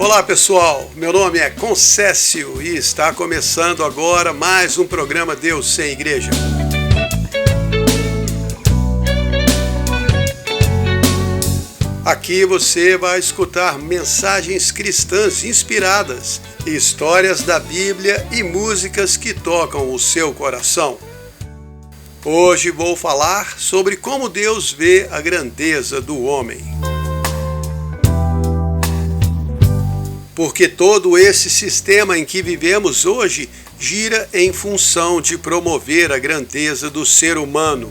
Olá pessoal, meu nome é Concécio e está começando agora mais um programa Deus Sem Igreja. Aqui você vai escutar mensagens cristãs inspiradas, histórias da Bíblia e músicas que tocam o seu coração. Hoje vou falar sobre como Deus vê a grandeza do homem. Porque todo esse sistema em que vivemos hoje gira em função de promover a grandeza do ser humano.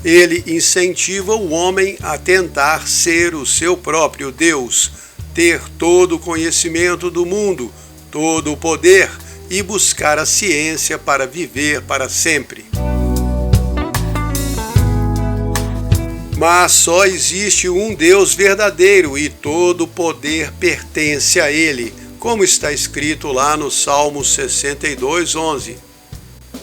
Ele incentiva o homem a tentar ser o seu próprio Deus, ter todo o conhecimento do mundo, todo o poder e buscar a ciência para viver para sempre. Mas só existe um Deus verdadeiro e todo o poder pertence a Ele, como está escrito lá no Salmo 62:11.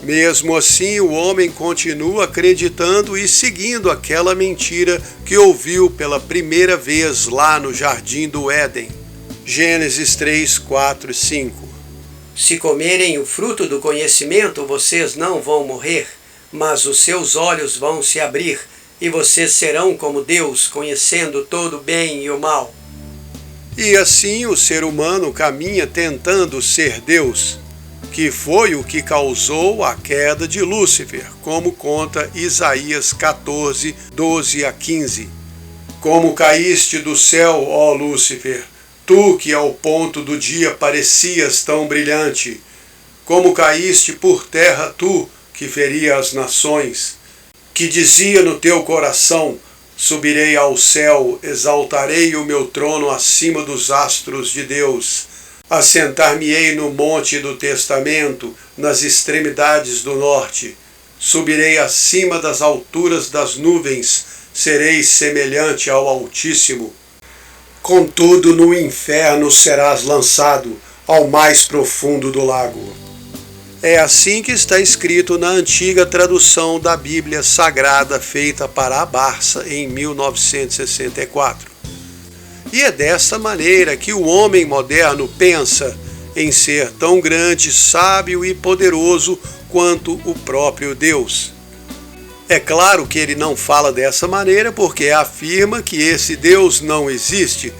Mesmo assim, o homem continua acreditando e seguindo aquela mentira que ouviu pela primeira vez lá no Jardim do Éden. Gênesis 3, 4 e 5. Se comerem o fruto do conhecimento, vocês não vão morrer, mas os seus olhos vão se abrir, e vocês serão como Deus, conhecendo todo o bem e o mal. E assim o ser humano caminha tentando ser Deus, que foi o que causou a queda de Lúcifer, como conta Isaías 14, 12 a 15. Como caíste do céu, ó Lúcifer, tu que ao ponto do dia parecias tão brilhante. Como caíste por terra tu, que feria as nações, que dizia no teu coração, subirei ao céu, exaltarei o meu trono acima dos astros de Deus. Assentar-me-ei no monte do testamento, nas extremidades do norte. Subirei acima das alturas das nuvens, serei semelhante ao Altíssimo. Contudo, no inferno serás lançado, ao mais profundo do lago. É assim que está escrito na antiga tradução da Bíblia Sagrada feita para a Barça em 1964. E é dessa maneira que o homem moderno pensa em ser tão grande, sábio e poderoso quanto o próprio Deus. É claro que ele não fala dessa maneira porque afirma que esse Deus não existe,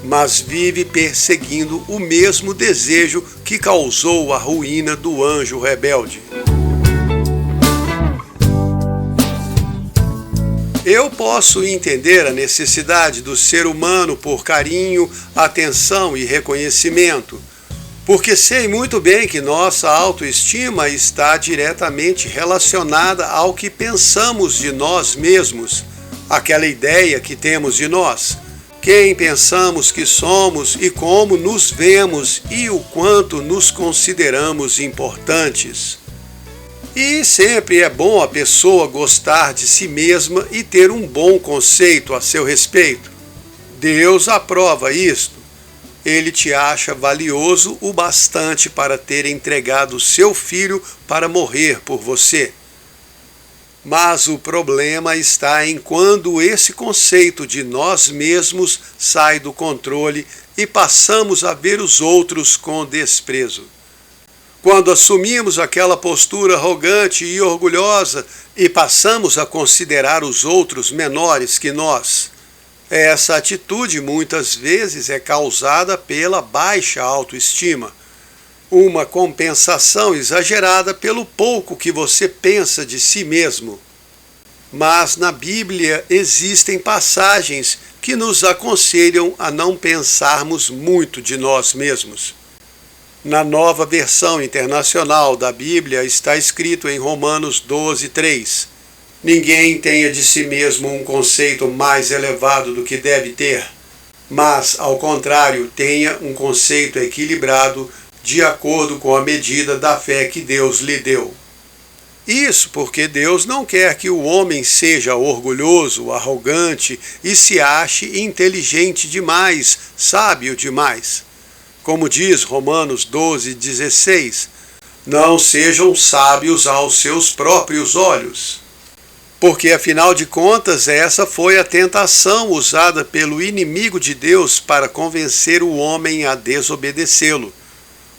mas vive perseguindo o mesmo desejo que causou a ruína do anjo rebelde. Eu posso entender a necessidade do ser humano por carinho, atenção e reconhecimento, porque sei muito bem que nossa autoestima está diretamente relacionada ao que pensamos de nós mesmos, aquela ideia que temos de nós, quem pensamos que somos e como nos vemos e o quanto nos consideramos importantes. E sempre é bom a pessoa gostar de si mesma e ter um bom conceito a seu respeito. Deus aprova isto. Ele te acha valioso o bastante para ter entregado seu filho para morrer por você. Mas o problema está em quando esse conceito de nós mesmos sai do controle e passamos a ver os outros com desprezo. Quando assumimos aquela postura arrogante e orgulhosa e passamos a considerar os outros menores que nós. Essa atitude muitas vezes é causada pela baixa autoestima, uma compensação exagerada pelo pouco que você pensa de si mesmo. Mas na Bíblia existem passagens que nos aconselham a não pensarmos muito de nós mesmos. Na Nova Versão Internacional da Bíblia está escrito em Romanos 12:3: Ninguém tenha de si mesmo um conceito mais elevado do que deve ter, mas, ao contrário, tenha um conceito equilibrado de acordo com a medida da fé que Deus lhe deu. Isso porque Deus não quer que o homem seja orgulhoso, arrogante e se ache inteligente demais, sábio demais. Como diz Romanos 12:16, não sejam sábios aos seus próprios olhos. Porque, afinal de contas, essa foi a tentação usada pelo inimigo de Deus para convencer o homem a desobedecê-lo.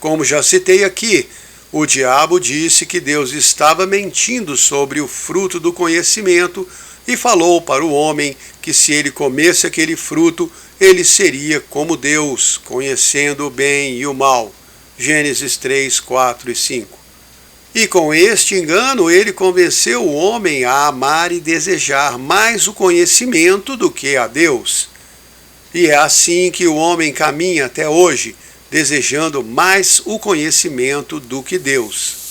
Como já citei aqui, o diabo disse que Deus estava mentindo sobre o fruto do conhecimento e falou para o homem que se ele comesse aquele fruto, ele seria como Deus, conhecendo o bem e o mal. Gênesis 3, 4 e 5. E com este engano ele convenceu o homem a amar e desejar mais o conhecimento do que a Deus. E é assim que o homem caminha até hoje, desejando mais o conhecimento do que Deus.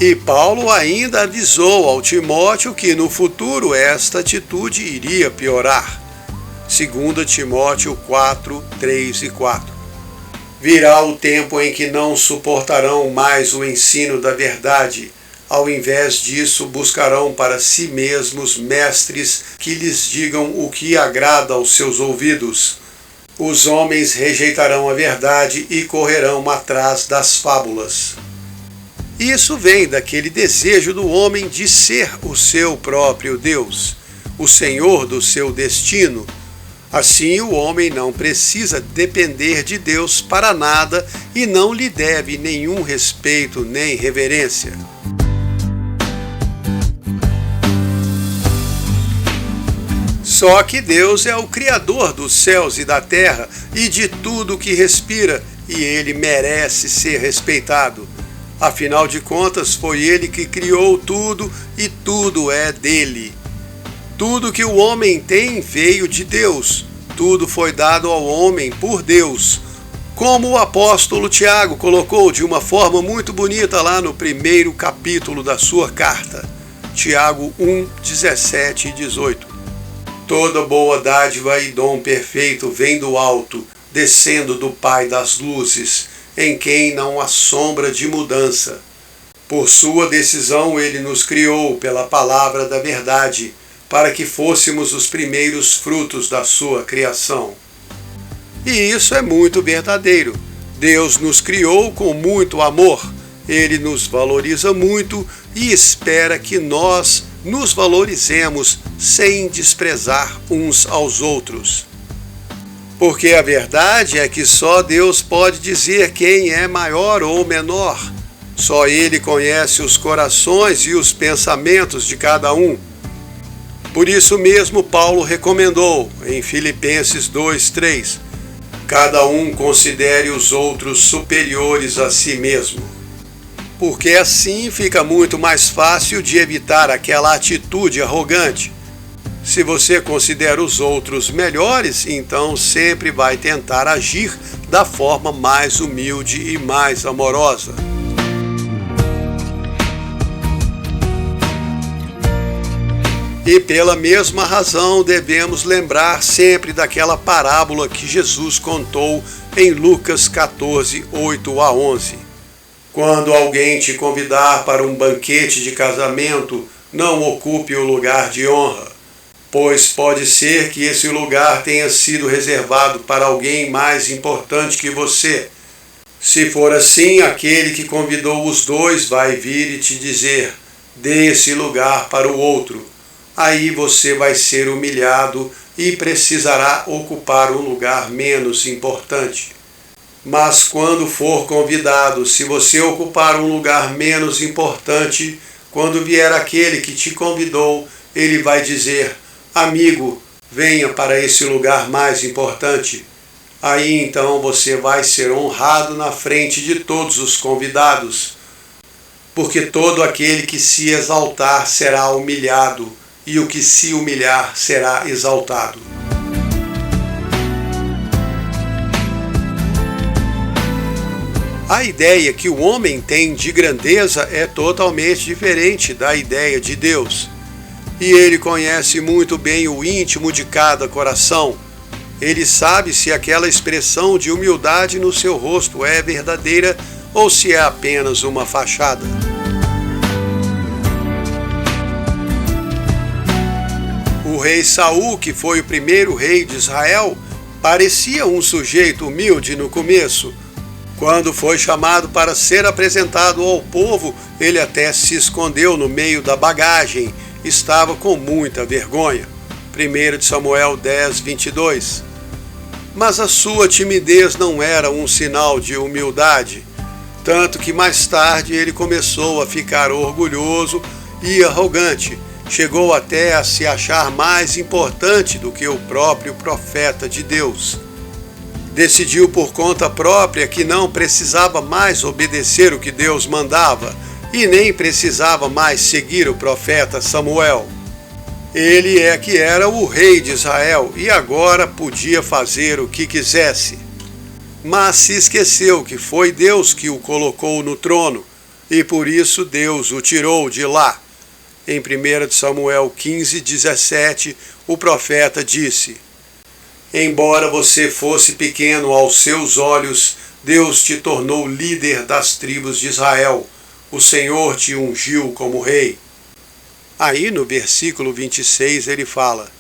E Paulo ainda avisou ao Timóteo que no futuro esta atitude iria piorar. 2 Timóteo 4, 3 e 4. Virá o tempo em que não suportarão mais o ensino da verdade. Ao invés disso, buscarão para si mesmos mestres que lhes digam o que agrada aos seus ouvidos. Os homens rejeitarão a verdade e correrão atrás das fábulas. Isso vem daquele desejo do homem de ser o seu próprio Deus, o Senhor do seu destino. Assim, o homem não precisa depender de Deus para nada e não lhe deve nenhum respeito nem reverência. Só que Deus é o Criador dos céus e da terra e de tudo que respira, e Ele merece ser respeitado. Afinal de contas, foi Ele que criou tudo e tudo é dele. Tudo que o homem tem veio de Deus. Tudo foi dado ao homem por Deus. Como o apóstolo Tiago colocou de uma forma muito bonita lá no primeiro capítulo da sua carta. Tiago 1, 17 e 18. Toda boa dádiva e dom perfeito vem do alto, descendo do Pai das luzes, em quem não há sombra de mudança. Por sua decisão ele nos criou pela palavra da verdade, para que fôssemos os primeiros frutos da sua criação. E isso é muito verdadeiro. Deus nos criou com muito amor. Ele nos valoriza muito e espera que nós nos valorizemos sem desprezar uns aos outros. Porque a verdade é que só Deus pode dizer quem é maior ou menor. Só Ele conhece os corações e os pensamentos de cada um. Por isso mesmo Paulo recomendou, em Filipenses 2:3, cada um considere os outros superiores a si mesmo. Porque assim fica muito mais fácil de evitar aquela atitude arrogante. Se você considera os outros melhores, então sempre vai tentar agir da forma mais humilde e mais amorosa. E pela mesma razão devemos lembrar sempre daquela parábola que Jesus contou em Lucas 14, 8 a 11. Quando alguém te convidar para um banquete de casamento, não ocupe o lugar de honra, pois pode ser que esse lugar tenha sido reservado para alguém mais importante que você. Se for assim, aquele que convidou os dois vai vir e te dizer: dê esse lugar para o outro. Aí você vai ser humilhado e precisará ocupar um lugar menos importante. Mas quando for convidado, se você ocupar um lugar menos importante, quando vier aquele que te convidou, ele vai dizer: amigo, venha para esse lugar mais importante. Aí então você vai ser honrado na frente de todos os convidados, porque todo aquele que se exaltar será humilhado, e o que se humilhar será exaltado. A ideia que o homem tem de grandeza é totalmente diferente da ideia de Deus. E ele conhece muito bem o íntimo de cada coração. Ele sabe se aquela expressão de humildade no seu rosto é verdadeira ou se é apenas uma fachada. O rei Saul, que foi o primeiro rei de Israel, parecia um sujeito humilde no começo. Quando foi chamado para ser apresentado ao povo, ele até se escondeu no meio da bagagem, estava com muita vergonha. 1 Samuel 10, 22. Mas a sua timidez não era um sinal de humildade, tanto que mais tarde ele começou a ficar orgulhoso e arrogante, chegou até a se achar mais importante do que o próprio profeta de Deus. Decidiu por conta própria que não precisava mais obedecer o que Deus mandava e nem precisava mais seguir o profeta Samuel. Ele é que era o rei de Israel e agora podia fazer o que quisesse. Mas se esqueceu que foi Deus que o colocou no trono e por isso Deus o tirou de lá. Em 1 Samuel 15, 17, o profeta disse: Embora você fosse pequeno aos seus olhos, Deus te tornou líder das tribos de Israel. O Senhor te ungiu como rei. Aí no versículo 26 ele fala: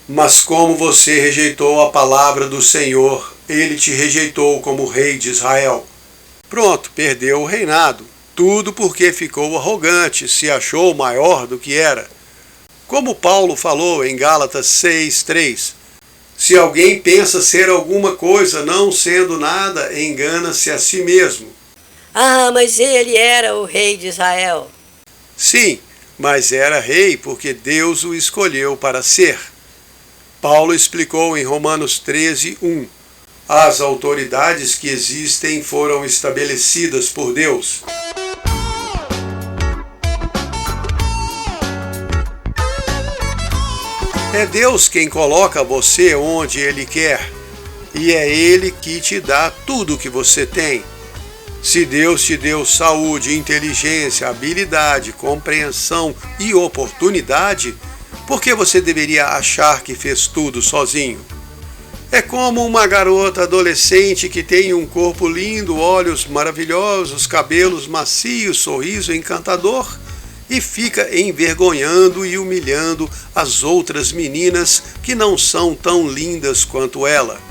Mas como você rejeitou a palavra do Senhor, ele te rejeitou como rei de Israel. Pronto, perdeu o reinado. Tudo porque ficou arrogante, se achou maior do que era. Como Paulo falou em Gálatas 6:3, se alguém pensa ser alguma coisa não sendo nada, engana-se a si mesmo. Ah, mas ele era o rei de Israel. Sim, mas era rei porque Deus o escolheu para ser. Paulo explicou em Romanos 13:1, as autoridades que existem foram estabelecidas por Deus. É Deus quem coloca você onde Ele quer, e é Ele que te dá tudo o que você tem. Se Deus te deu saúde, inteligência, habilidade, compreensão e oportunidade, por que você deveria achar que fez tudo sozinho? É como uma garota adolescente que tem um corpo lindo, olhos maravilhosos, cabelos macios, sorriso encantador, e fica envergonhando e humilhando as outras meninas que não são tão lindas quanto ela.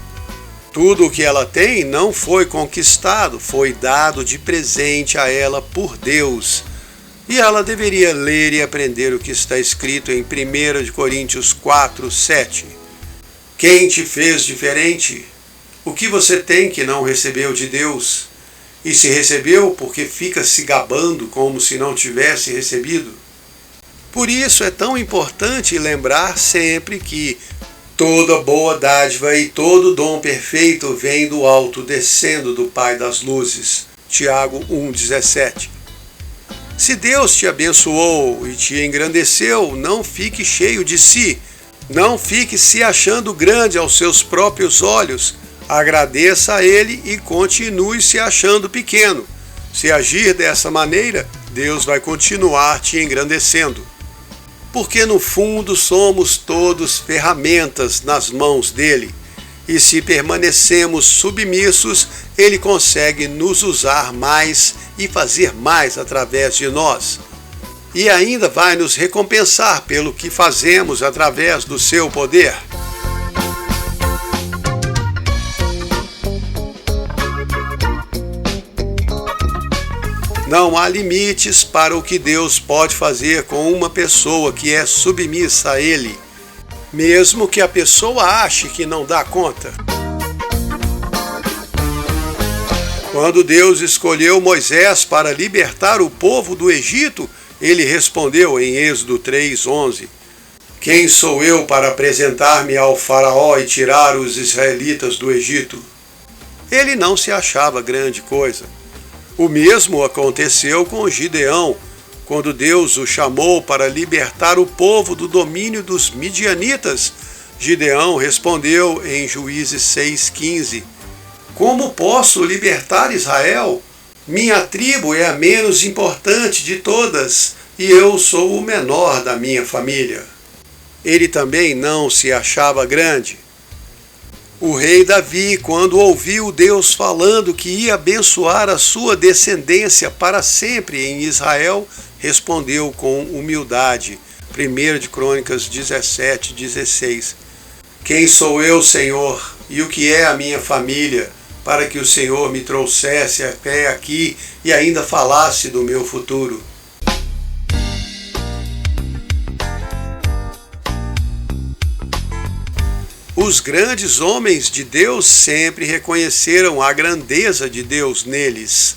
Tudo o que ela tem não foi conquistado, foi dado de presente a ela por Deus. E ela deveria ler e aprender o que está escrito em 1 Coríntios 4:7. Quem te fez diferente? O que você tem que não recebeu de Deus? E se recebeu, porque fica se gabando como se não tivesse recebido? Por isso é tão importante lembrar sempre que toda boa dádiva e todo dom perfeito vem do alto, descendo do Pai das luzes. Tiago 1,17. Se Deus te abençoou e te engrandeceu, não fique cheio de si. Não fique se achando grande aos seus próprios olhos. Agradeça a Ele e continue se achando pequeno. Se agir dessa maneira, Deus vai continuar te engrandecendo. Porque no fundo somos todos ferramentas nas mãos dele. E se permanecemos submissos, Ele consegue nos usar mais e fazer mais através de nós. E ainda vai nos recompensar pelo que fazemos através do seu poder. Não há limites para o que Deus pode fazer com uma pessoa que é submissa a Ele, mesmo que a pessoa ache que não dá conta. Quando Deus escolheu Moisés para libertar o povo do Egito, ele respondeu em Êxodo 3:11: Quem sou eu para apresentar-me ao faraó e tirar os israelitas do Egito? Ele não se achava grande coisa. O mesmo aconteceu com Gideão, quando Deus o chamou para libertar o povo do domínio dos midianitas. Gideão respondeu em Juízes 6:15: Como posso libertar Israel? Minha tribo é a menos importante de todas, e eu sou o menor da minha família. Ele também não se achava grande. O rei Davi, quando ouviu Deus falando que ia abençoar a sua descendência para sempre em Israel, respondeu com humildade. 1 Crônicas 17:16. Quem sou eu, Senhor, e o que é a minha família, para que o Senhor me trouxesse até aqui e ainda falasse do meu futuro. Os grandes homens de Deus sempre reconheceram a grandeza de Deus neles.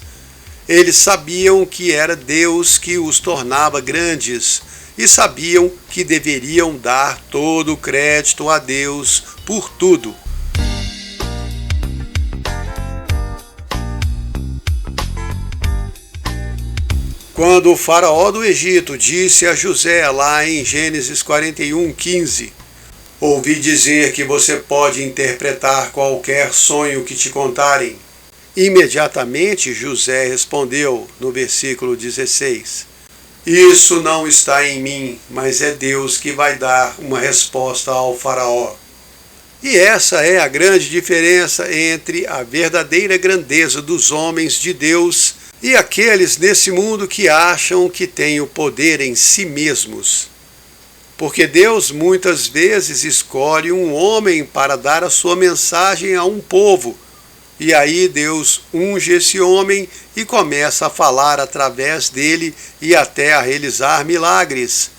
Eles sabiam que era Deus que os tornava grandes e sabiam que deveriam dar todo o crédito a Deus por tudo. Quando o faraó do Egito disse a José, lá em Gênesis 41:15, ouvi dizer que você pode interpretar qualquer sonho que te contarem. Imediatamente José respondeu, no versículo 16, isso não está em mim, mas é Deus que vai dar uma resposta ao faraó. E essa é a grande diferença entre a verdadeira grandeza dos homens de Deus e aqueles nesse mundo que acham que têm o poder em si mesmos. Porque Deus muitas vezes escolhe um homem para dar a sua mensagem a um povo, e aí Deus unge esse homem e começa a falar através dele e até a realizar milagres.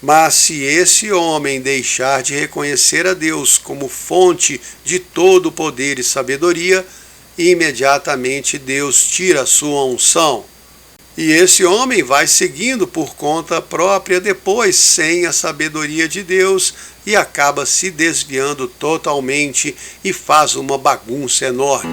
Mas se esse homem deixar de reconhecer a Deus como fonte de todo o poder e sabedoria, imediatamente Deus tira a sua unção. E esse homem vai seguindo por conta própria depois, sem a sabedoria de Deus, e acaba se desviando totalmente e faz uma bagunça enorme.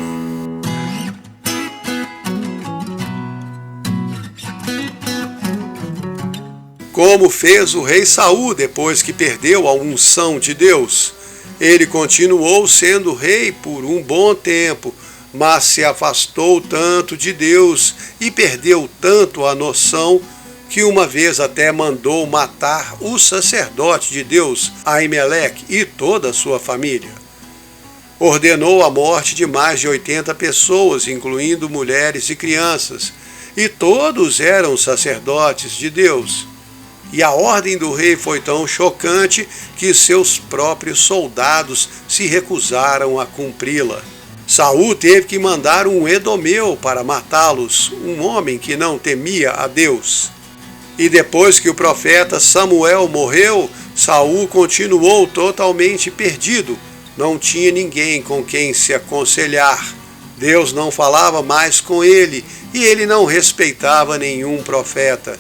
Como fez o rei Saul depois que perdeu a unção de Deus. Ele continuou sendo rei por um bom tempo, mas se afastou tanto de Deus e perdeu tanto a noção que uma vez até mandou matar o sacerdote de Deus, Aimeleque, e toda a sua família. Ordenou a morte de mais de 80 pessoas, incluindo mulheres e crianças, e todos eram sacerdotes de Deus. E a ordem do rei foi tão chocante que seus próprios soldados se recusaram a cumpri-la. Saul teve que mandar um edomeu para matá-los, um homem que não temia a Deus. E depois que o profeta Samuel morreu, Saul continuou totalmente perdido. Não tinha ninguém com quem se aconselhar. Deus não falava mais com ele e ele não respeitava nenhum profeta.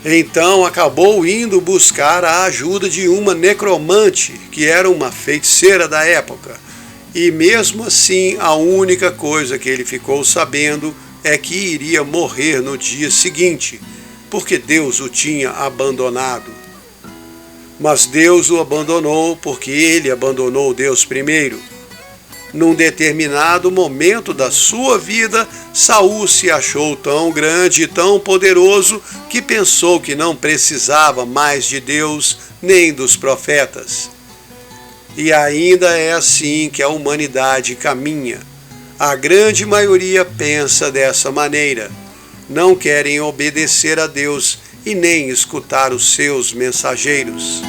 Então acabou indo buscar a ajuda de uma necromante, que era uma feiticeira da época. E mesmo assim, a única coisa que ele ficou sabendo é que iria morrer no dia seguinte, porque Deus o tinha abandonado. Mas Deus o abandonou porque ele abandonou Deus primeiro. Num determinado momento da sua vida, Saul se achou tão grande e tão poderoso que pensou que não precisava mais de Deus nem dos profetas. E ainda é assim que a humanidade caminha. A grande maioria pensa dessa maneira. Não querem obedecer a Deus e nem escutar os seus mensageiros.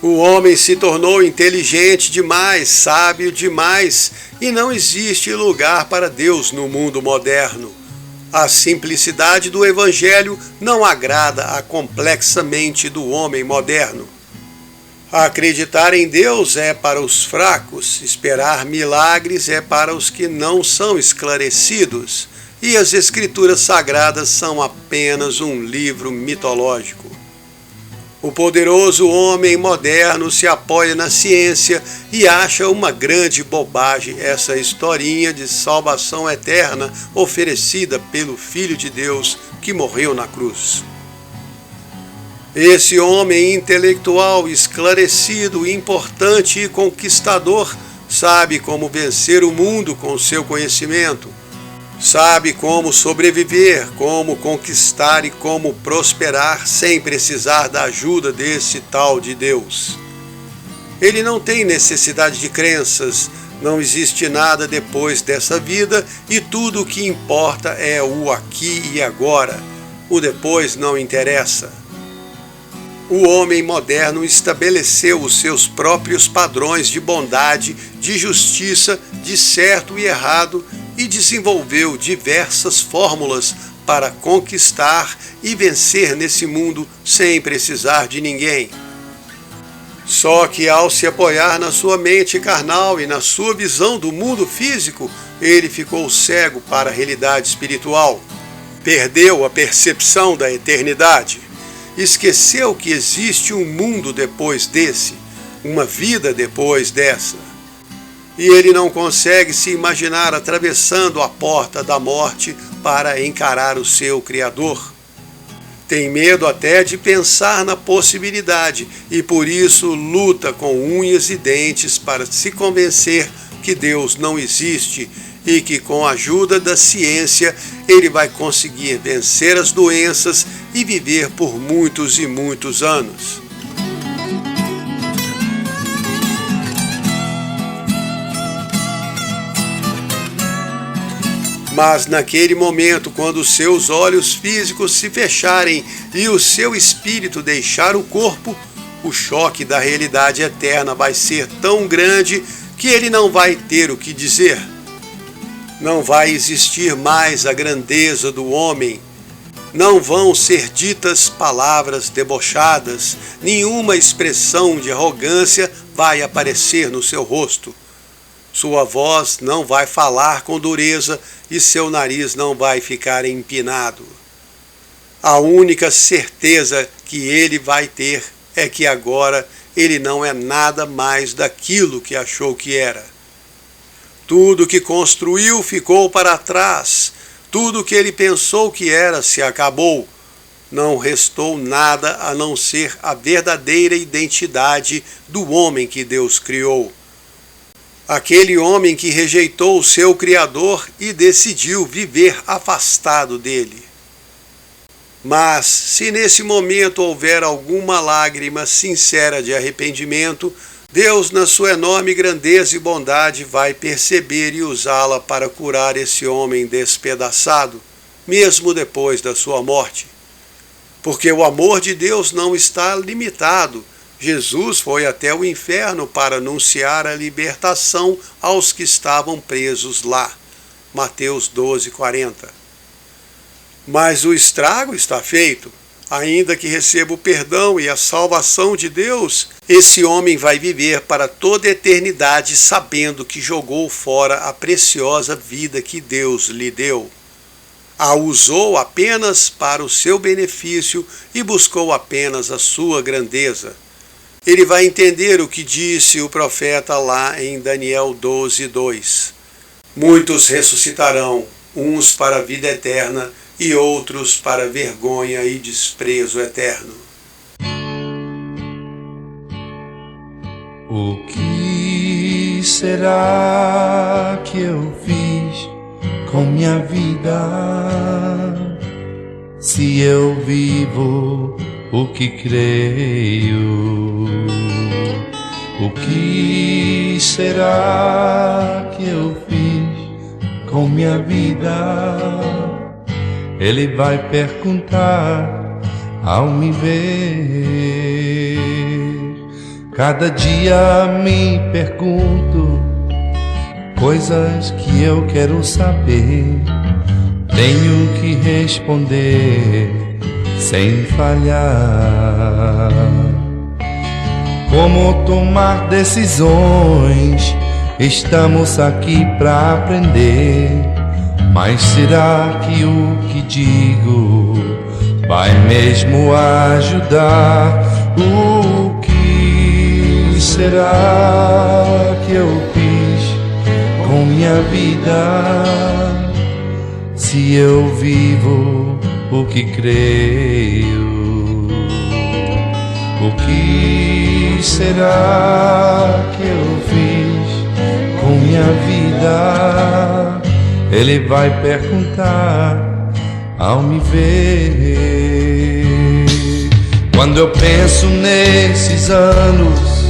O homem se tornou inteligente demais, sábio demais, e não existe lugar para Deus no mundo moderno. A simplicidade do Evangelho não agrada a complexa mente do homem moderno. Acreditar em Deus é para os fracos, esperar milagres é para os que não são esclarecidos, e as Escrituras Sagradas são apenas um livro mitológico. O poderoso homem moderno se apoia na ciência e acha uma grande bobagem essa historinha de salvação eterna oferecida pelo Filho de Deus que morreu na cruz. Esse homem intelectual, esclarecido, importante e conquistador sabe como vencer o mundo com seu conhecimento. Sabe como sobreviver, como conquistar e como prosperar sem precisar da ajuda desse tal de Deus. Ele não tem necessidade de crenças, não existe nada depois dessa vida e tudo o que importa é o aqui e agora. o depois não interessa. O homem moderno estabeleceu os seus próprios padrões de bondade, de justiça, de certo e errado e desenvolveu diversas fórmulas para conquistar e vencer nesse mundo sem precisar de ninguém. Só que ao se apoiar na sua mente carnal e na sua visão do mundo físico, ele ficou cego para a realidade espiritual. Perdeu a percepção da eternidade. Esqueceu que existe um mundo depois desse, uma vida depois dessa. E ele não consegue se imaginar atravessando a porta da morte para encarar o seu Criador. Tem medo até de pensar na possibilidade e por isso luta com unhas e dentes para se convencer que Deus não existe e que com a ajuda da ciência ele vai conseguir vencer as doenças e viver por muitos e muitos anos. Mas naquele momento, quando os seus olhos físicos se fecharem e o seu espírito deixar o corpo, o choque da realidade eterna vai ser tão grande que ele não vai ter o que dizer. Não vai existir mais a grandeza do homem. Não vão ser ditas palavras debochadas, nenhuma expressão de arrogância vai aparecer no seu rosto. Sua voz não vai falar com dureza e seu nariz não vai ficar empinado. A única certeza que ele vai ter é que agora ele não é nada mais daquilo que achou que era. Tudo que construiu ficou para trás. Tudo que ele pensou que era se acabou. Não restou nada a não ser a verdadeira identidade do homem que Deus criou. Aquele homem que rejeitou o seu Criador e decidiu viver afastado dele. Mas, se nesse momento houver alguma lágrima sincera de arrependimento, Deus, na sua enorme grandeza e bondade, vai perceber e usá-la para curar esse homem despedaçado, mesmo depois da sua morte. Porque o amor de Deus não está limitado. Jesus foi até o inferno para anunciar a libertação aos que estavam presos lá. Mateus 12:40. Mas o estrago está feito. Ainda que receba o perdão e a salvação de Deus, esse homem vai viver para toda a eternidade sabendo que jogou fora a preciosa vida que Deus lhe deu. A usou apenas para o seu benefício e buscou apenas a sua grandeza. Ele vai entender o que disse o profeta lá em Daniel 12:2. Muitos ressuscitarão, uns para a vida eterna e outros para vergonha e desprezo eterno. O que será que eu fiz com minha vida? Se eu vivo o que creio, o que será que eu fiz com minha vida? Ele vai perguntar ao me ver. Cada dia me pergunto coisas que eu quero saber. Tenho que responder sem falhar. Como tomar decisões? Estamos aqui para aprender. Mas será que o que digo vai mesmo ajudar? O que será que eu fiz com minha vida? Se eu vivo o que creio, o que será que eu fiz com minha vida? Ele vai perguntar ao me ver. Quando eu penso nesses anos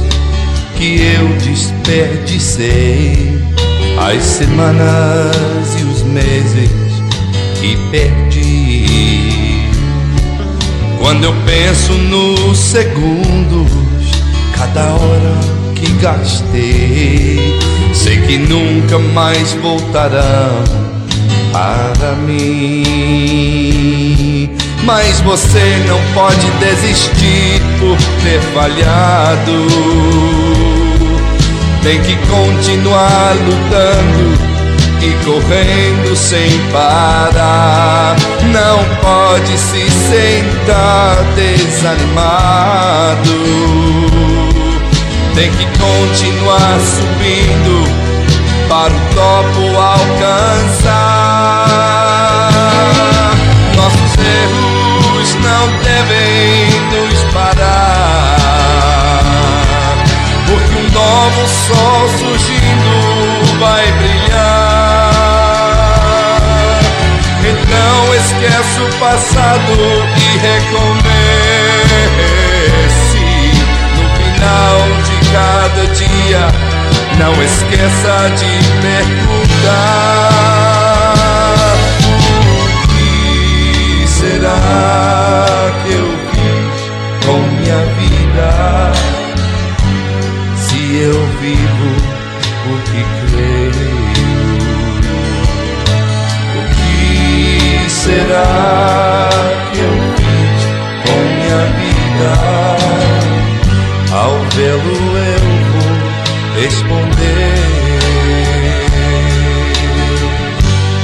que eu desperdicei, as semanas e os meses que perdi, Quando eu penso nos segundos, cada hora que gastei, sei que nunca mais voltarão para mim. Mas você não pode desistir por ter falhado. Tem que continuar lutando e correndo sem parar. Não pode se sentar desanimado. Tem que continuar subindo para o topo alcançar. Nossos erros não devem nos parar, porque um novo sol surgindo vai brilhar. Então esquece o passado e recomece. No final de cada dia, não esqueça de perguntar: o que será que eu fiz com minha vida? Se eu vivo o que creio, o que será que eu fiz com minha vida? Ao vê-lo eu vou responder.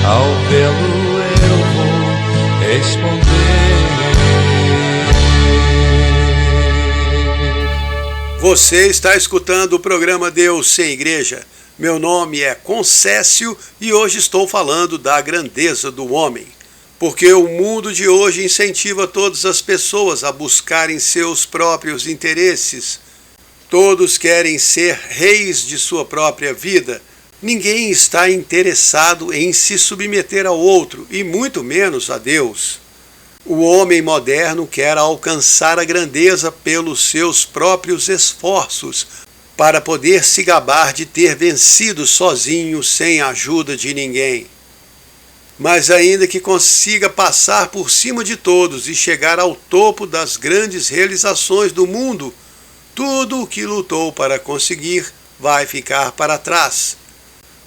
Ao vê-lo eu vou responder. Você está escutando o programa Deus Sem Igreja. Meu nome é Concécio e hoje estou falando da grandeza do homem. Porque o mundo de hoje incentiva todas as pessoas a buscarem seus próprios interesses. Todos querem ser reis de sua própria vida. Ninguém está interessado em se submeter ao outro, e muito menos a Deus. O homem moderno quer alcançar a grandeza pelos seus próprios esforços, para poder se gabar de ter vencido sozinho, sem a ajuda de ninguém. Mas ainda que consiga passar por cima de todos e chegar ao topo das grandes realizações do mundo, tudo o que lutou para conseguir vai ficar para trás.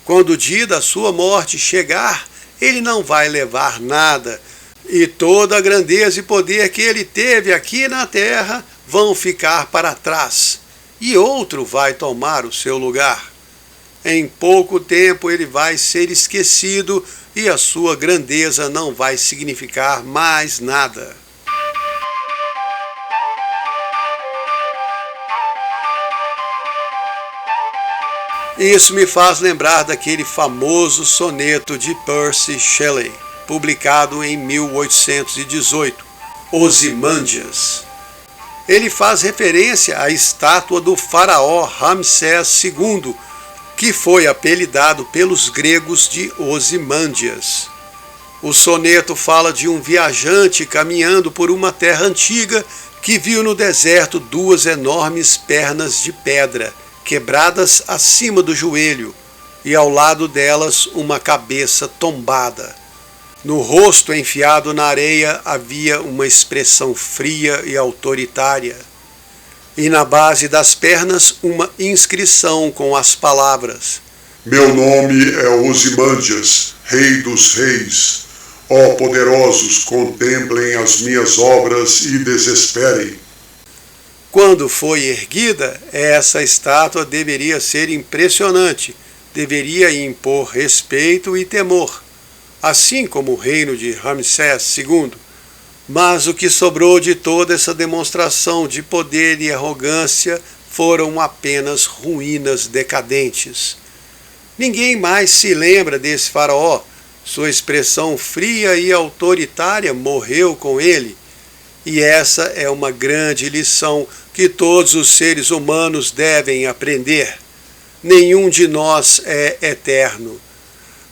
Quando o dia da sua morte chegar, ele não vai levar nada, e toda a grandeza e poder que ele teve aqui na terra vão ficar para trás, e outro vai tomar o seu lugar. Em pouco tempo ele vai ser esquecido e a sua grandeza não vai significar mais nada. Isso me faz lembrar daquele famoso soneto de Percy Shelley, publicado em 1818, Ozymandias. Ele faz referência à estátua do faraó Ramsés II, que foi apelidado pelos gregos de Ozymandias. O soneto fala de um viajante caminhando por uma terra antiga que viu no deserto duas enormes pernas de pedra, quebradas acima do joelho, e ao lado delas uma cabeça tombada. No rosto enfiado na areia havia uma expressão fria e autoritária, e na base das pernas uma inscrição com as palavras: Meu nome é Ozymandias, rei dos reis. Ó poderosos, contemplem as minhas obras e desesperem. Quando foi erguida, essa estátua deveria ser impressionante, deveria impor respeito e temor, assim como o reino de Ramsés II. Mas o que sobrou de toda essa demonstração de poder e arrogância foram apenas ruínas decadentes. Ninguém mais se lembra desse faraó. Sua expressão fria e autoritária morreu com ele. E essa é uma grande lição que todos os seres humanos devem aprender. Nenhum de nós é eterno.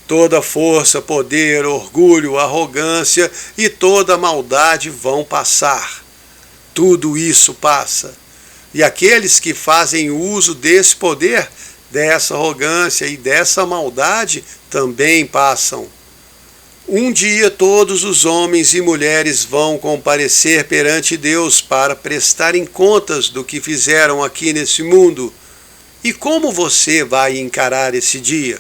Toda força, poder, orgulho, arrogância e toda maldade vão passar. Tudo isso passa. E aqueles que fazem uso desse poder, dessa arrogância e dessa maldade também passam. Um dia todos os homens e mulheres vão comparecer perante Deus para prestarem contas do que fizeram aqui nesse mundo. E como você vai encarar esse dia?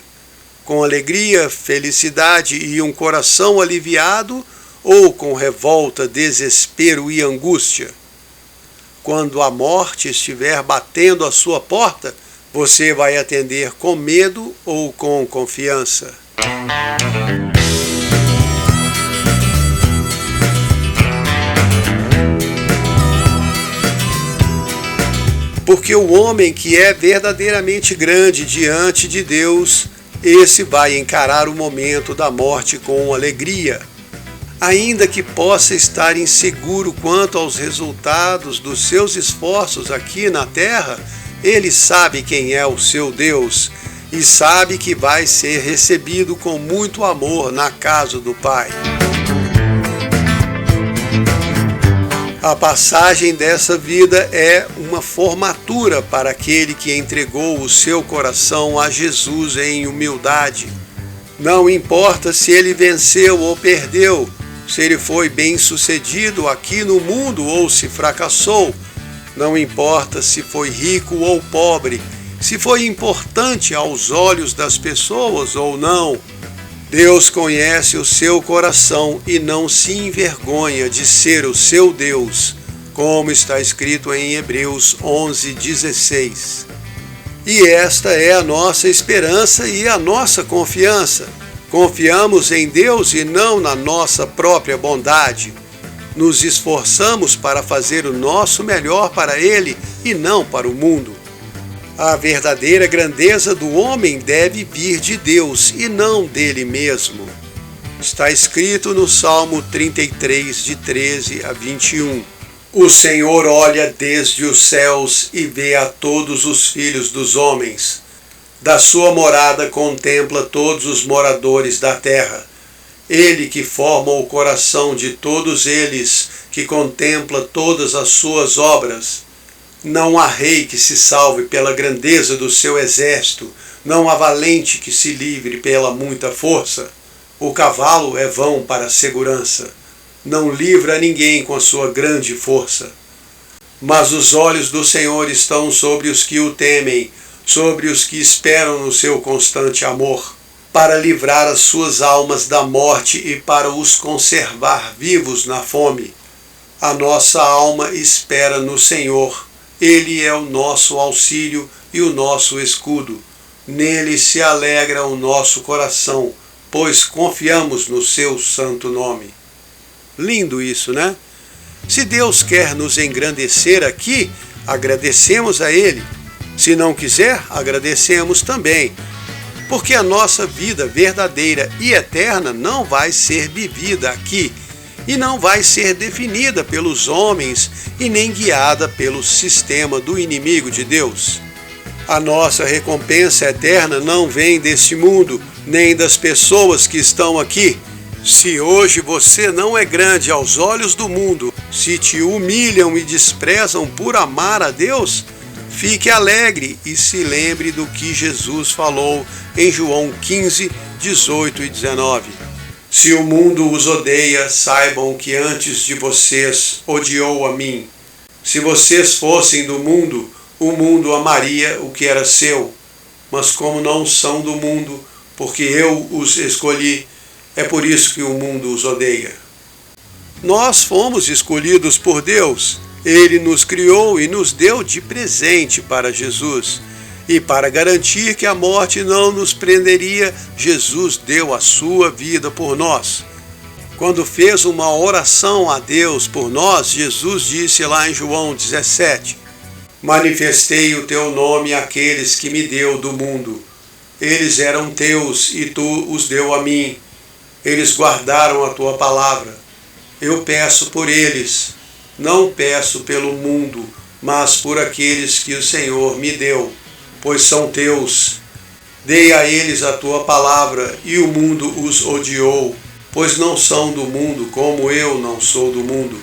Com alegria, felicidade e um coração aliviado, ou com revolta, desespero e angústia? Quando a morte estiver batendo à sua porta, você vai atender com medo ou com confiança? Porque o homem que é verdadeiramente grande diante de Deus, esse vai encarar o momento da morte com alegria. Ainda que possa estar inseguro quanto aos resultados dos seus esforços aqui na terra, ele sabe quem é o seu Deus e sabe que vai ser recebido com muito amor na casa do Pai. A passagem dessa vida é uma formatura para aquele que entregou o seu coração a Jesus em humildade. Não importa se ele venceu ou perdeu, se ele foi bem-sucedido aqui no mundo ou se fracassou. Não importa se foi rico ou pobre, se foi importante aos olhos das pessoas ou não. Deus conhece o seu coração e não se envergonha de ser o seu Deus, como está escrito em Hebreus 11:16. E esta é a nossa esperança e a nossa confiança. Confiamos em Deus e não na nossa própria bondade. Nos esforçamos para fazer o nosso melhor para Ele e não para o mundo. A verdadeira grandeza do homem deve vir de Deus e não dele mesmo. Está escrito no Salmo 33, de 13 a 21. O Senhor olha desde os céus e vê a todos os filhos dos homens. Da sua morada contempla todos os moradores da terra. Ele que forma o coração de todos eles, que contempla todas as suas obras. Não há rei que se salve pela grandeza do seu exército, não há valente que se livre pela muita força. O cavalo é vão para a segurança, não livra ninguém com a sua grande força. Mas os olhos do Senhor estão sobre os que o temem, sobre os que esperam no seu constante amor, para livrar as suas almas da morte e para os conservar vivos na fome. A nossa alma espera no Senhor. Ele é o nosso auxílio e o nosso escudo. Nele se alegra o nosso coração, pois confiamos no seu santo nome. Lindo isso, né? Se Deus quer nos engrandecer aqui, agradecemos a Ele. Se não quiser, agradecemos também. Porque a nossa vida verdadeira e eterna não vai ser vivida aqui, e não vai ser definida pelos homens e nem guiada pelo sistema do inimigo de Deus. A nossa recompensa eterna não vem deste mundo, nem das pessoas que estão aqui. Se hoje você não é grande aos olhos do mundo, se te humilham e desprezam por amar a Deus, fique alegre e se lembre do que Jesus falou em João 15, 18 e 19. Se o mundo os odeia, saibam que antes de vocês odiou a mim. Se vocês fossem do mundo, o mundo amaria o que era seu. Mas como não são do mundo, porque eu os escolhi, é por isso que o mundo os odeia. Nós fomos escolhidos por Deus. Ele nos criou e nos deu de presente para Jesus. E para garantir que a morte não nos prenderia, Jesus deu a sua vida por nós. Quando fez uma oração a Deus por nós, Jesus disse lá em João 17: manifestei o teu nome àqueles que me deu do mundo. Eles eram teus e tu os deu a mim. Eles guardaram a tua palavra. Eu peço por eles, não peço pelo mundo, mas por aqueles que o Senhor me deu, pois são teus. Dei a eles a tua palavra, e o mundo os odiou, pois não são do mundo, como eu não sou do mundo.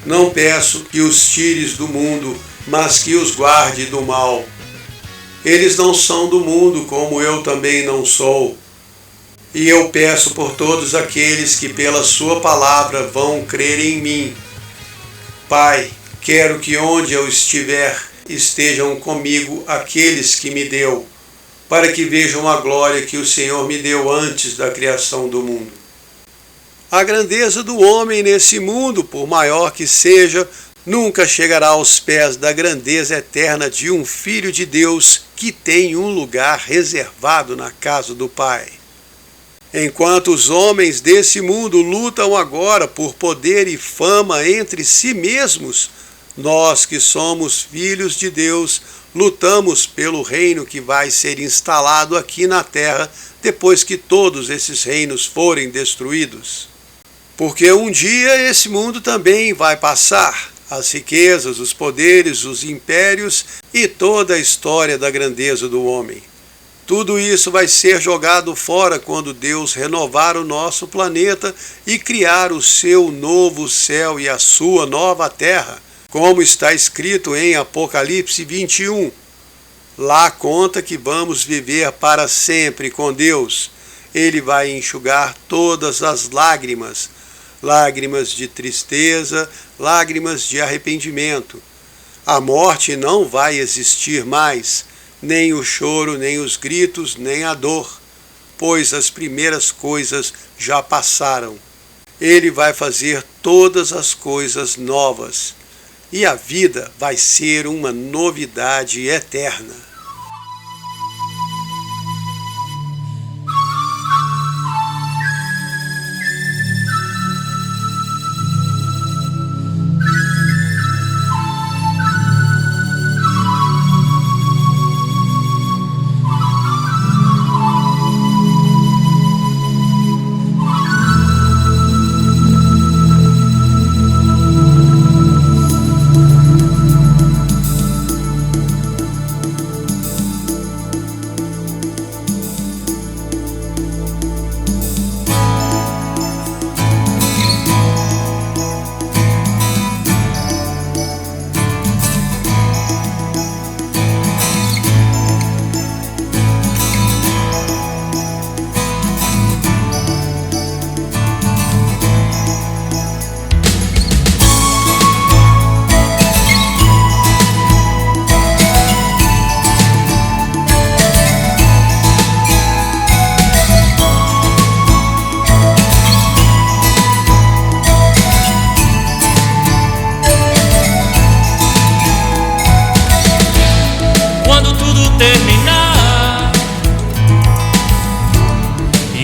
Não peço que os tires do mundo, mas que os guarde do mal. Eles não são do mundo, como eu também não sou. E eu peço por todos aqueles que pela sua palavra vão crer em mim. Pai, quero que onde eu estiver estejam comigo aqueles que me deu, para que vejam a glória que o Senhor me deu antes da criação do mundo. A grandeza do homem nesse mundo, por maior que seja, nunca chegará aos pés da grandeza eterna de um Filho de Deus que tem um lugar reservado na casa do Pai. Enquanto os homens desse mundo lutam agora por poder e fama entre si mesmos, nós que somos filhos de Deus, lutamos pelo reino que vai ser instalado aqui na terra depois que todos esses reinos forem destruídos. Porque um dia esse mundo também vai passar, as riquezas, os poderes, os impérios e toda a história da grandeza do homem. Tudo isso vai ser jogado fora quando Deus renovar o nosso planeta e criar o seu novo céu e a sua nova terra, como está escrito em Apocalipse 21. Lá conta que vamos viver para sempre com Deus. Ele vai enxugar todas as lágrimas, lágrimas de tristeza, lágrimas de arrependimento. A morte não vai existir mais, nem o choro, nem os gritos, nem a dor, pois as primeiras coisas já passaram. Ele vai fazer todas as coisas novas, e a vida vai ser uma novidade eterna.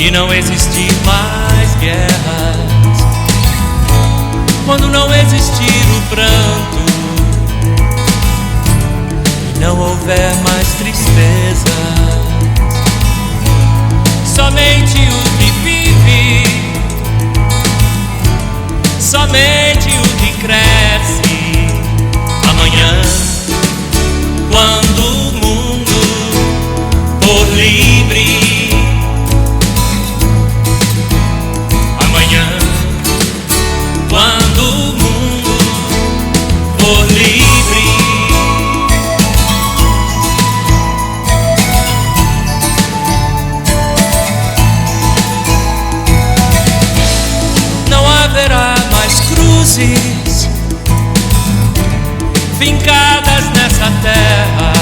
E não existir mais guerras, quando não existir o pranto, e não houver mais tristezas, somente o que vive, somente o que cresce. Amanhã, quando o mundo for livre, quando o mundo for livre, não haverá mais cruzes fincadas nessa terra,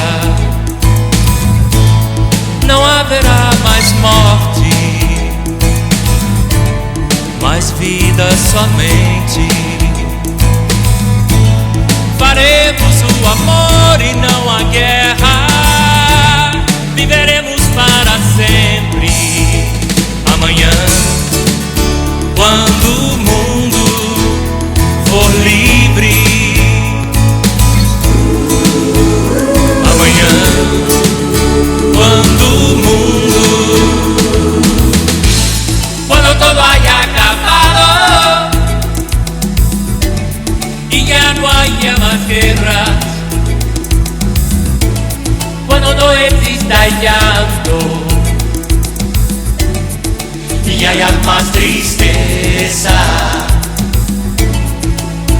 não haverá mais morte, mais vida somente. Faremos o amor e não a guerra, viveremos para sempre. Amanhã, quando o mundo for livre, amanhã, quando o mundo, quando todo haya acabado y ya no haya más guerras, cuando no exista llanto y haya más tristeza,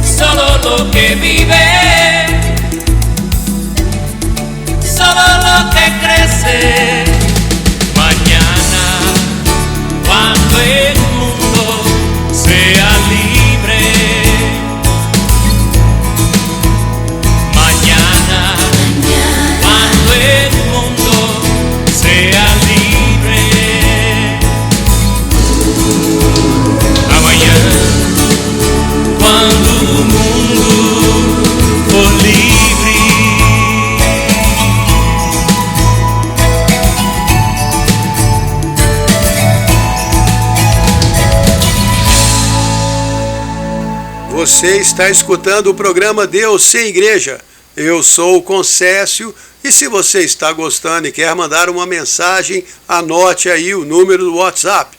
solo lo que vive, solo lo que crece. Mañana, Você está escutando o programa Deus Sem Igreja. Eu sou o Concécio e se você está gostando e quer mandar uma mensagem, anote aí o número do WhatsApp: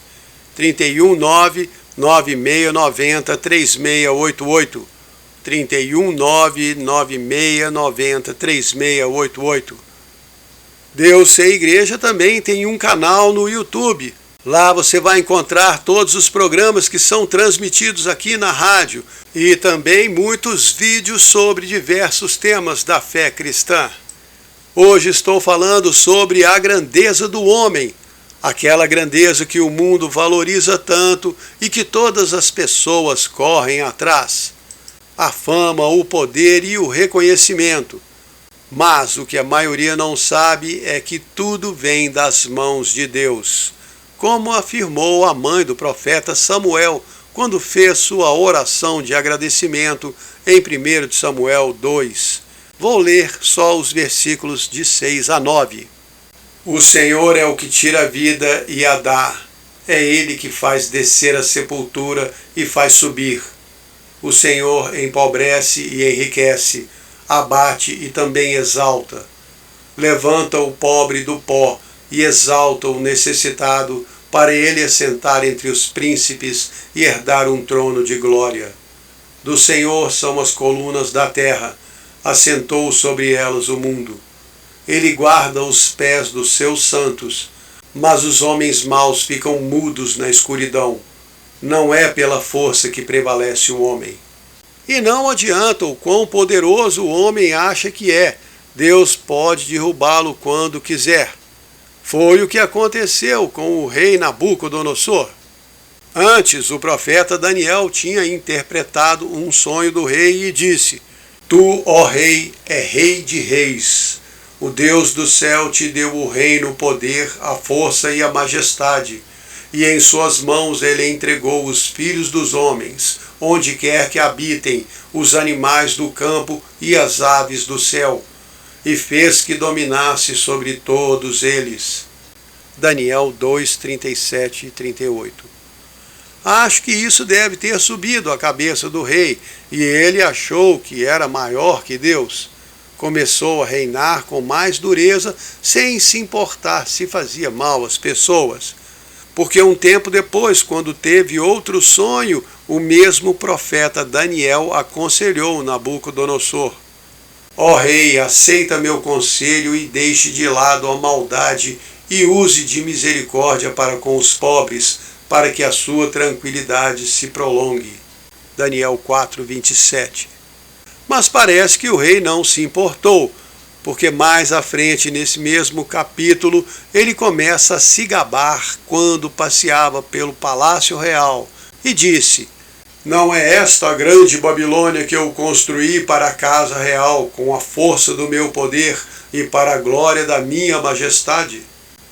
319-9690-3688. 319-9690-3688. Deus Sem Igreja também tem um canal no YouTube. Lá você vai encontrar todos os programas que são transmitidos aqui na rádio e também muitos vídeos sobre diversos temas da fé cristã. Hoje estou falando sobre a grandeza do homem, aquela grandeza que o mundo valoriza tanto e que todas as pessoas correm atrás. A fama, o poder e o reconhecimento. Mas o que a maioria não sabe é que tudo vem das mãos de Deus, como afirmou a mãe do profeta Samuel quando fez sua oração de agradecimento em 1 Samuel 2. Vou ler só os versículos de 6 a 9. O Senhor é o que tira a vida e a dá. É Ele que faz descer a sepultura e faz subir. O Senhor empobrece e enriquece, abate e também exalta. Levanta o pobre do pó e exalta o necessitado, para ele assentar entre os príncipes e herdar um trono de glória. Do Senhor são as colunas da terra, assentou sobre elas o mundo. Ele guarda os pés dos seus santos, mas os homens maus ficam mudos na escuridão. Não é pela força que prevalece o homem. E não adianta o quão poderoso o homem acha que é, Deus pode derrubá-lo quando quiser. Foi o que aconteceu com o rei Nabucodonosor. Antes, o profeta Daniel tinha interpretado um sonho do rei e disse: Tu, ó rei, é rei de reis. O Deus do céu te deu o reino, o poder, a força e a majestade. E em suas mãos ele entregou os filhos dos homens, onde quer que habitem, os animais do campo e as aves do céu, e fez que dominasse sobre todos eles. Daniel 2, 37 e 38. Acho que isso deve ter subido à cabeça do rei, e ele achou que era maior que Deus. Começou a reinar com mais dureza, sem se importar se fazia mal às pessoas. Porque um tempo depois, quando teve outro sonho, o mesmo profeta Daniel aconselhou Nabucodonosor: Ó rei, aceita meu conselho e deixe de lado a maldade e use de misericórdia para com os pobres, para que a sua tranquilidade se prolongue. Daniel 4, 27. Mas parece que o rei não se importou, porque mais à frente, nesse mesmo capítulo, ele começa a se gabar quando passeava pelo palácio real e disse: Não é esta a grande Babilônia que eu construí para a casa real com a força do meu poder e para a glória da minha majestade?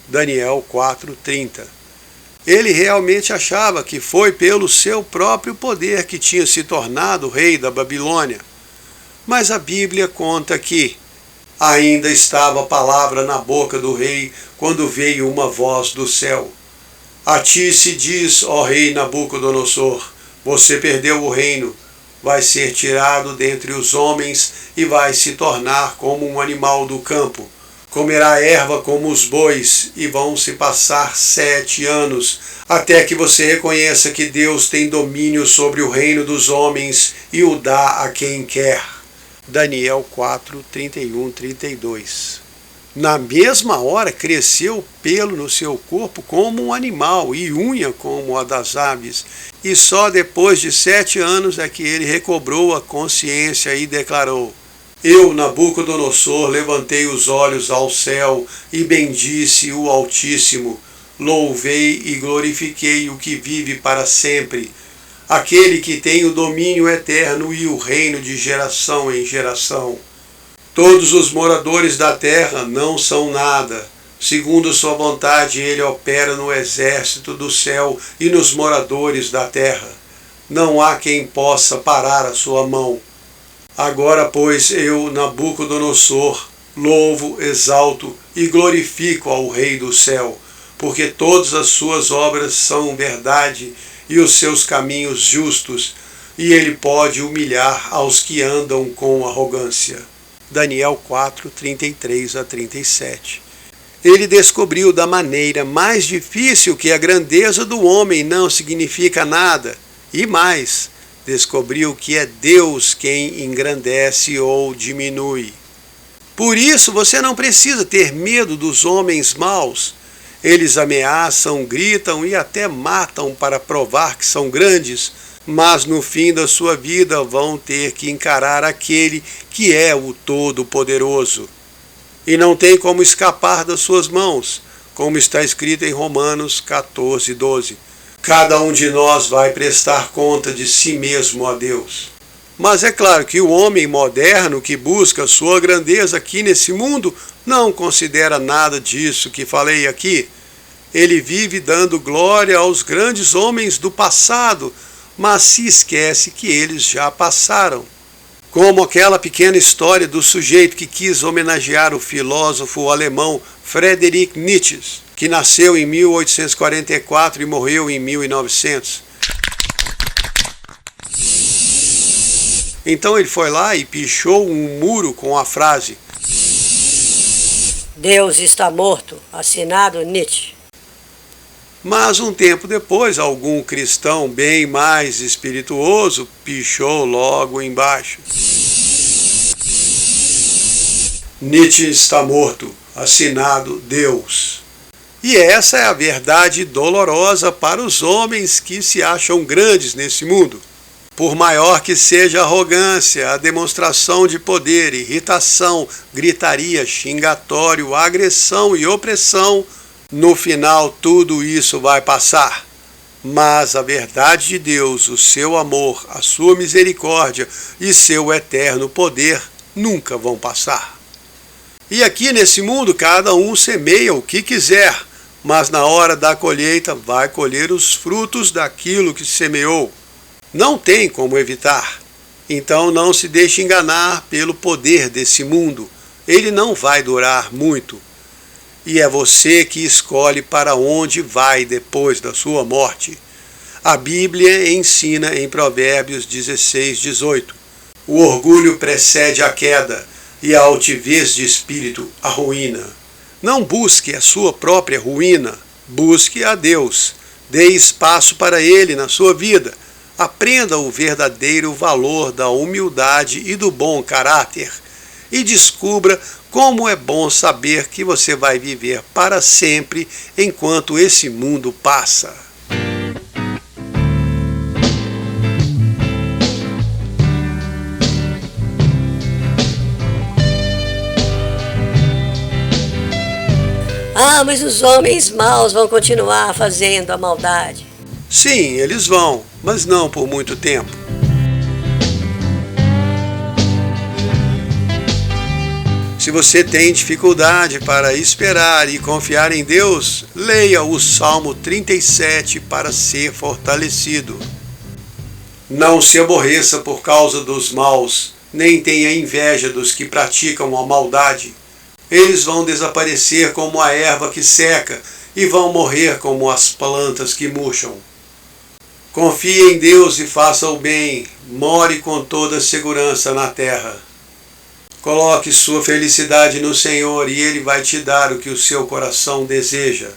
Daniel 4:30. Ele realmente achava que foi pelo seu próprio poder que tinha se tornado rei da Babilônia. Mas a Bíblia conta que ainda estava a palavra na boca do rei quando veio uma voz do céu: A ti se diz, ó rei Nabucodonosor, você perdeu o reino, vai ser tirado dentre os homens e vai se tornar como um animal do campo. Comerá erva como os bois e vão se passar 7 anos, até que você reconheça que Deus tem domínio sobre o reino dos homens e o dá a quem quer. Daniel 4, 31, 32. Na mesma hora cresceu pelo no seu corpo como um animal e unha como a das aves, e só depois de 7 anos é que ele recobrou a consciência e declarou: Eu, Nabucodonosor, levantei os olhos ao céu e bendisse o Altíssimo, louvei e glorifiquei o que vive para sempre, aquele que tem o domínio eterno e o reino de geração em geração. Todos os moradores da terra não são nada. Segundo sua vontade, ele opera no exército do céu e nos moradores da terra. Não há quem possa parar a sua mão. Agora, pois, eu, Nabucodonosor, louvo, exalto e glorifico ao Rei do céu, porque todas as suas obras são verdade e os seus caminhos justos. e ele pode humilhar aos que andam com arrogância. Daniel 4, 33 a 37. Ele descobriu da maneira mais difícil que a grandeza do homem não significa nada, e mais, descobriu que é Deus quem engrandece ou diminui. Por isso você não precisa ter medo dos homens maus. Eles ameaçam, gritam e até matam para provar que são grandes, mas no fim da sua vida vão ter que encarar aquele que é o Todo-Poderoso. E não tem como escapar das suas mãos, como está escrito em Romanos 14, 12. Cada um de nós vai prestar conta de si mesmo a Deus. Mas é claro que o homem moderno que busca sua grandeza aqui nesse mundo não considera nada disso que falei aqui. Ele vive dando glória aos grandes homens do passado, mas se esquece que eles já passaram. Como aquela pequena história do sujeito que quis homenagear o filósofo alemão Friedrich Nietzsche, que nasceu em 1844 e morreu em 1900. Então ele foi lá e pichou um muro com a frase: Deus está morto, assinado Nietzsche. Mas um tempo depois, algum cristão bem mais espirituoso pichou logo embaixo: Nietzsche está morto, assinado Deus. E essa é a verdade dolorosa para os homens que se acham grandes nesse mundo. Por maior que seja a arrogância, a demonstração de poder, irritação, gritaria, xingatório, agressão e opressão, no final tudo isso vai passar. Mas a verdade de Deus, o seu amor, a sua misericórdia e seu eterno poder nunca vão passar. E aqui nesse mundo cada um semeia o que quiser, mas na hora da colheita vai colher os frutos daquilo que semeou. Não tem como evitar. Então não se deixe enganar pelo poder desse mundo. Ele não vai durar muito. E é você que escolhe para onde vai depois da sua morte. A Bíblia ensina em Provérbios 16, 18. O orgulho precede a queda e a altivez de espírito a ruína. Não busque a sua própria ruína, busque a Deus. Dê espaço para Ele na sua vida. Aprenda o verdadeiro valor da humildade e do bom caráter. E descubra como é bom saber que você vai viver para sempre enquanto esse mundo passa. Ah, mas os homens maus vão continuar fazendo a maldade. Sim, eles vão, mas não por muito tempo. Se você tem dificuldade para esperar e confiar em Deus, leia o Salmo 37 para ser fortalecido. Não se aborreça por causa dos maus, nem tenha inveja dos que praticam a maldade. Eles vão desaparecer como a erva que seca e vão morrer como as plantas que murcham. Confie em Deus e faça o bem, more com toda segurança na terra. Coloque sua felicidade no Senhor e Ele vai te dar o que o seu coração deseja.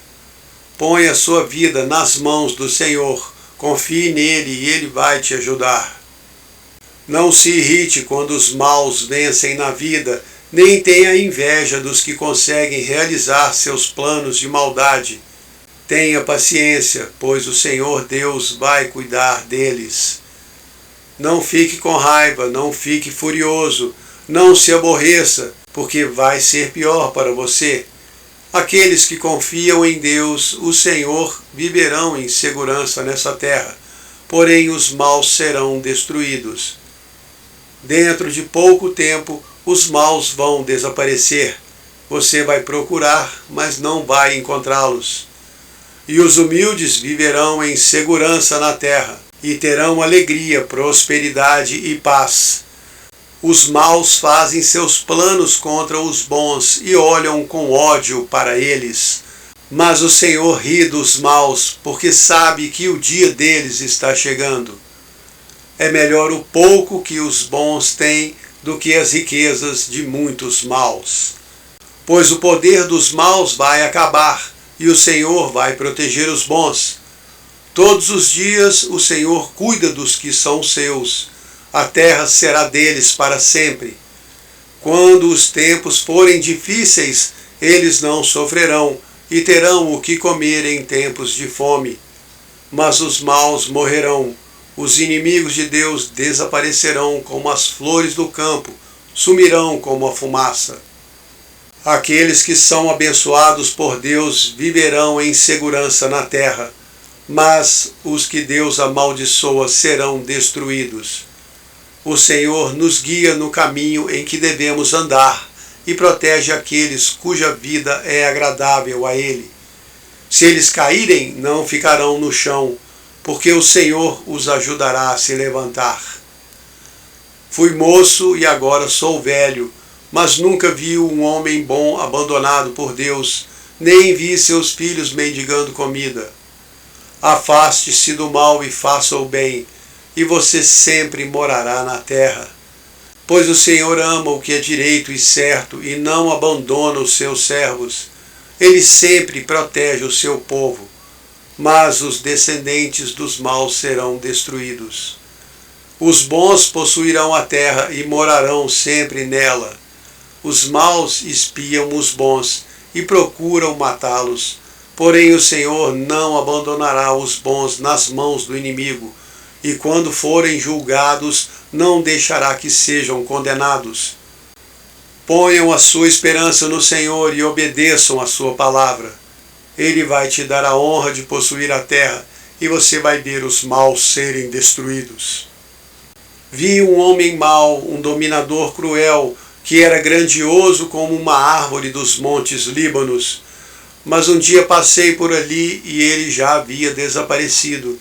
Ponha sua vida nas mãos do Senhor, confie nele e Ele vai te ajudar. Não se irrite quando os maus vencem na vida, nem tenha inveja dos que conseguem realizar seus planos de maldade. Tenha paciência, pois o Senhor Deus vai cuidar deles. Não fique com raiva, não fique furioso, não se aborreça, porque vai ser pior para você. Aqueles que confiam em Deus, o Senhor, viverão em segurança nessa terra, porém os maus serão destruídos. Dentro de pouco tempo, os maus vão desaparecer. Você vai procurar, mas não vai encontrá-los. E os humildes viverão em segurança na terra, e terão alegria, prosperidade e paz. Os maus fazem seus planos contra os bons e olham com ódio para eles. Mas o Senhor ri dos maus, porque sabe que o dia deles está chegando. É melhor o pouco que os bons têm do que as riquezas de muitos maus. Pois o poder dos maus vai acabar, e o Senhor vai proteger os bons. Todos os dias o Senhor cuida dos que são seus. A terra será deles para sempre. Quando os tempos forem difíceis, eles não sofrerão e terão o que comer em tempos de fome. Mas os maus morrerão. Os inimigos de Deus desaparecerão como as flores do campo, sumirão como a fumaça. Aqueles que são abençoados por Deus viverão em segurança na terra, mas os que Deus amaldiçoa serão destruídos. O Senhor nos guia no caminho em que devemos andar e protege aqueles cuja vida é agradável a Ele. Se eles caírem, não ficarão no chão, porque o Senhor os ajudará a se levantar. Fui moço e agora sou velho, mas nunca vi um homem bom abandonado por Deus, nem vi seus filhos mendigando comida. Afaste-se do mal e faça o bem, e você sempre morará na terra. Pois o Senhor ama o que é direito e certo, e não abandona os seus servos. Ele sempre protege o seu povo, mas os descendentes dos maus serão destruídos. Os bons possuirão a terra e morarão sempre nela. Os maus espiam os bons e procuram matá-los. Porém o Senhor não abandonará os bons nas mãos do inimigo, e quando forem julgados, não deixará que sejam condenados. Ponham a sua esperança no Senhor e obedeçam a sua palavra. Ele vai te dar a honra de possuir a terra, e você vai ver os maus serem destruídos. Vi um homem mau, um dominador cruel, que era grandioso como uma árvore dos montes Líbanos. Mas um dia passei por ali e ele já havia desaparecido.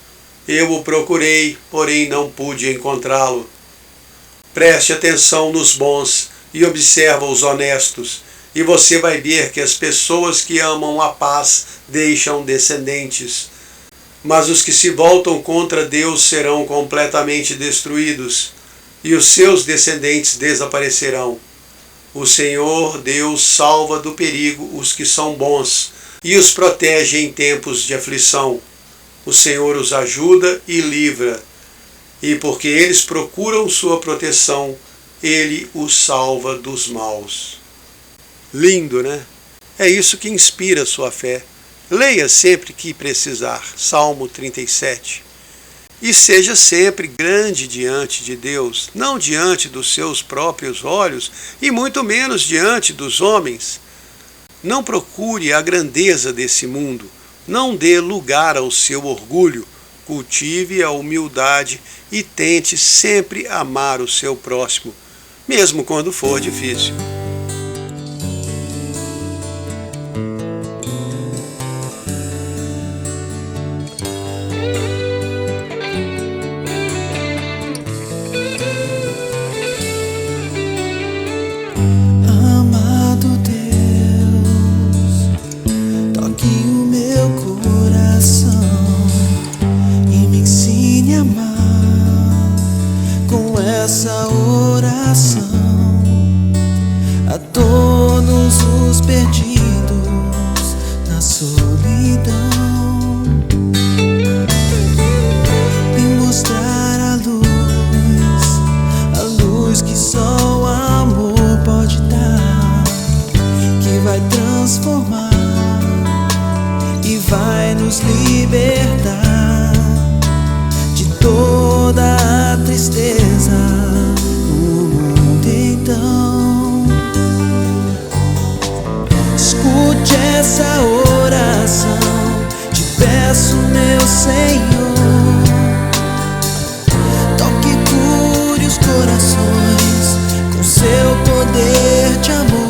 Eu o procurei, porém não pude encontrá-lo. Preste atenção nos bons e observa os honestos, e você vai ver que as pessoas que amam a paz deixam descendentes. Mas os que se voltam contra Deus serão completamente destruídos, e os seus descendentes desaparecerão. O Senhor Deus salva do perigo os que são bons, e os protege em tempos de aflição. O Senhor os ajuda e livra, e porque eles procuram sua proteção, Ele os salva dos maus. Lindo, né? É isso que inspira sua fé. Leia sempre que precisar, Salmo 37. E seja sempre grande diante de Deus, não diante dos seus próprios olhos, e muito menos diante dos homens. Não procure a grandeza desse mundo, não dê lugar ao seu orgulho, cultive a humildade e tente sempre amar o seu próximo, mesmo quando for difícil. Essa oração a todos os perdidos na solidão, e mostrar a luz que só o amor pode dar, que vai transformar e vai nos libertar de toda a tristeza do mundo. Então escute essa oração, te peço, meu Senhor, toque e cure os corações com seu poder de amor.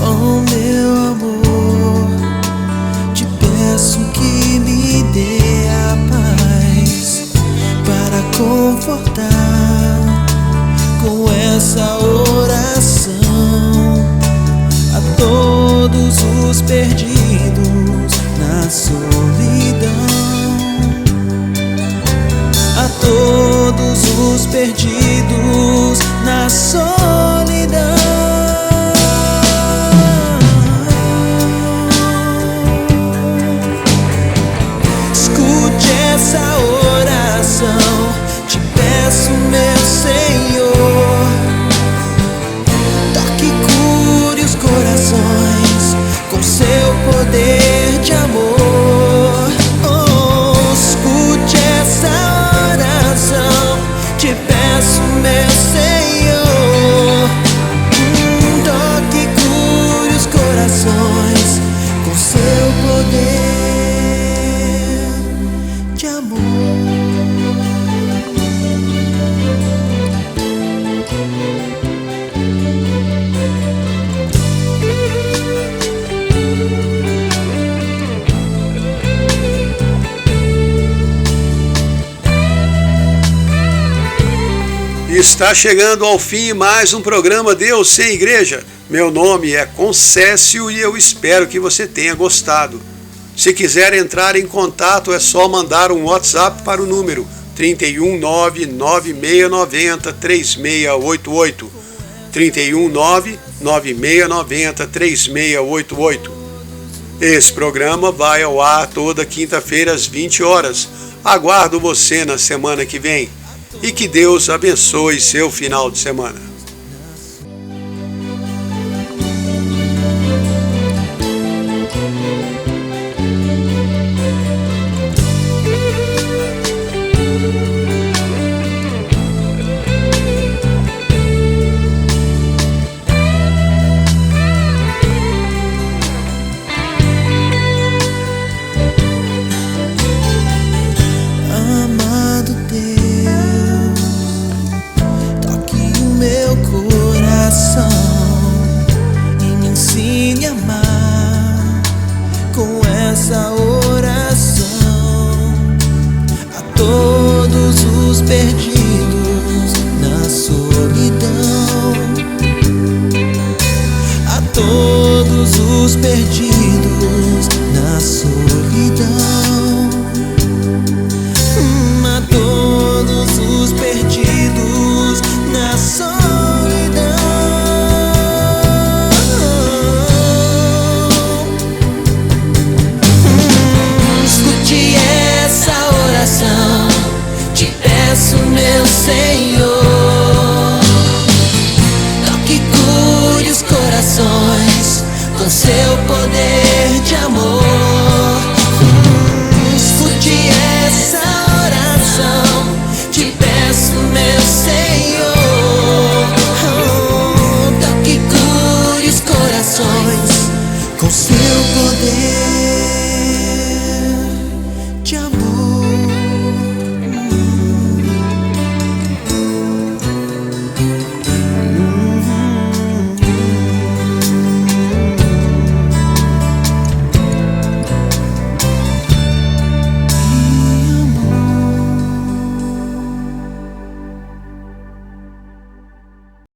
Oh, meu amor, te peço que me dê a paz para confortar com essa oração a todos os perdidos na solidão. perdidos na solidão. Escute essa oração, te peço, meu Senhor. Toque e cure os corações com seu poder de amor. Escute essa oração, te peço, meu Senhor. Toque e cure os corações com seu poder de amor. Está chegando ao fim mais um programa Deus Sem Igreja. Meu nome é Concécio e eu espero que você tenha gostado. Se quiser entrar em contato é só mandar um WhatsApp para o número 31996903688. 31996903688. Esse programa vai ao ar toda quinta-feira às 20 horas. Aguardo você na semana que vem. E que Deus abençoe seu final de semana. Amado Deus, toque o meu coração e me ensine a amar com essa oração. A todos os perdidos na solidão, a todos os perdidos na solidão, a todos os perdidos na solidão. Escute essa oração, te peço, meu Senhor. Toque e cure os corações com seu